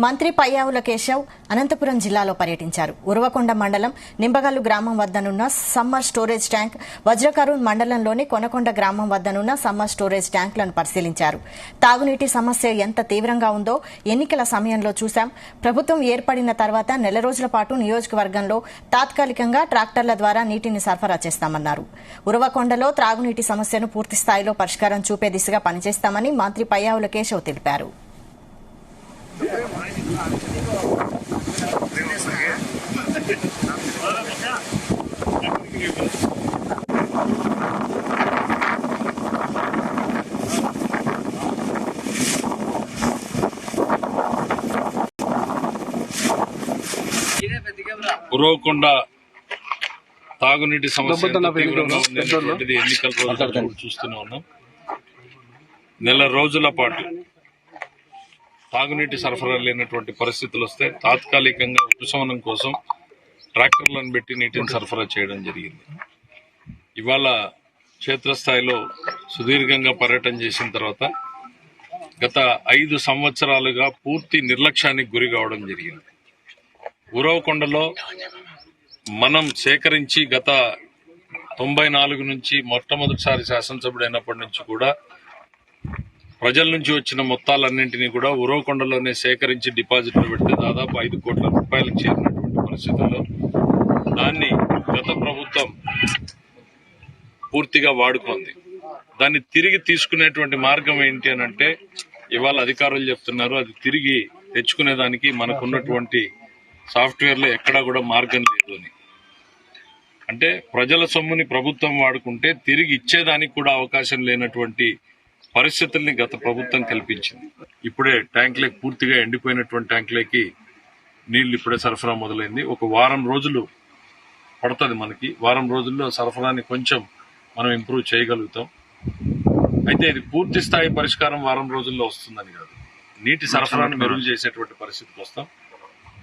మంత్రి పయ్యావుల కేశవ్ అనంతపురం జిల్లాలో పర్యటించారు. ఉరవకొండ మండలం నింబగల్లు గ్రామం వద్దనున్న సమ్మర్ స్టోరేజ్ ట్యాంక్, వజ్రకరూన్ మండలంలోని కొనకొండ గ్రామం వద్దనున్న సమ్మర్ స్టోరేజ్ ట్యాంకులను పరిశీలించారు. తాగునీటి సమస్య ఎంత తీవ్రంగా ఉందో ఎన్నికల సమయంలో చూశాం. ప్రభుత్వం ఏర్పడిన తర్వాత నెల రోజుల పాటు నియోజకవర్గంలో తాత్కాలికంగా ట్రాక్టర్ల ద్వారా నీటిని సరఫరా చేస్తామన్నారు. ఉరవకొండలో త్రాగునీటి సమస్యను పూర్తి స్థాయిలో పరిష్కారం చూపే దిశగా పనిచేస్తామని మంత్రి పయ్యావుల కేశవ్ తెలిపారు. ఉరవకొండ తాగునీటి సమస్య తీవ్రంగా ఉండేటువంటిది ఎన్నికల రోజు చూస్తూనే ఉన్నాం. నెల రోజుల పాటు తాగునీటి సరఫరా లేనటువంటి పరిస్థితులు వస్తే తాత్కాలికంగా ఉపశమనం కోసం ట్రాక్టర్లను పెట్టి నీటిని సరఫరా చేయడం జరిగింది. ఇవాళ క్షేత్రస్థాయిలో సుదీర్ఘంగా పర్యటన చేసిన తర్వాత గత 5 సంవత్సరాలుగా పూర్తి నిర్లక్ష్యానికి గురి కావడం జరిగింది. ఉరవకొండలో మనం సేకరించి గత 94 నుంచి మొట్టమొదటిసారి శాసనసభ్యుడైనప్పటి నుంచి కూడా ప్రజల నుంచి వచ్చిన మొత్తాలన్నింటినీ కూడా ఉరవకొండలోనే సేకరించి డిపాజిట్లు పెడితే దాదాపు 5 కోట్ల రూపాయలకు చేరినటువంటి పరిస్థితుల్లో దాన్ని గత ప్రభుత్వం పూర్తిగా వాడుకుంది. దాన్ని తిరిగి తీసుకునేటువంటి మార్గం ఏంటి అని అంటే ఇవాళ అధికారులు చెప్తున్నారు, అది తిరిగి తెచ్చుకునేదానికి మనకున్నటువంటి సాఫ్ట్వేర్లో ఎక్కడా కూడా మార్గం లేదు అని. అంటే ప్రజల సొమ్ముని ప్రభుత్వం వాడుకుంటే తిరిగి ఇచ్చేదానికి కూడా అవకాశం లేనటువంటి పరిస్థితుల్ని గత ప్రభుత్వం కల్పించింది. ఇప్పుడే ట్యాంకులకి పూర్తిగా ఎండిపోయినటువంటి ట్యాంకులకి నీళ్లు ఇప్పుడే సరఫరా మొదలైంది. ఒక వారం రోజులు పడుతుంది మనకి. వారం రోజుల్లో సరఫరాని కొంచెం మనం ఇంప్రూవ్ చేయగలుగుతాం. అయితే ఇది పూర్తి స్థాయి పరిష్కారం వారం రోజుల్లో వస్తుందని కాదు, నీటి సరఫరాను మెరుగు చేసేటువంటి పరిస్థితికి వస్తాం.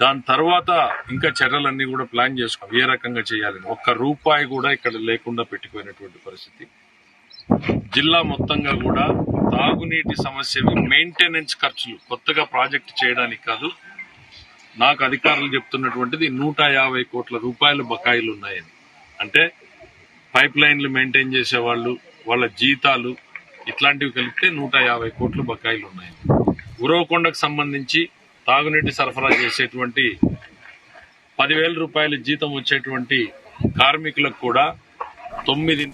దాని తర్వాత ఇంకా చర్యలన్నీ కూడా ప్లాన్ చేసుకోవాలి, ఏ రకంగా చేయాలని. ఒక్క రూపాయి కూడా ఇక్కడ లేకుండా పెట్టుకునేటువంటి పరిస్థితి. జిల్లా మొత్తంగా కూడా తాగునీటి సమస్య మెయింటెనెన్స్ ఖర్చులు కొత్తగా ప్రాజెక్టు చేయడానికి కాదు, నాకు అధికారులు చెప్తున్నటువంటిది 150 కోట్ల రూపాయల బకాయిలు ఉన్నాయని. అంటే పైప్ లైన్లు మెయింటైన్ చేసేవాళ్ళు, వాళ్ళ జీతాలు ఇట్లాంటివి కలిపితే 150 కోట్ల బకాయిలు ఉన్నాయని. ఉరవకొండకు సంబంధించి తాగునీటి సరఫరా చేసేటువంటి 10,000 రూపాయల జీతం వచ్చేటువంటి కార్మికులకు కూడా 9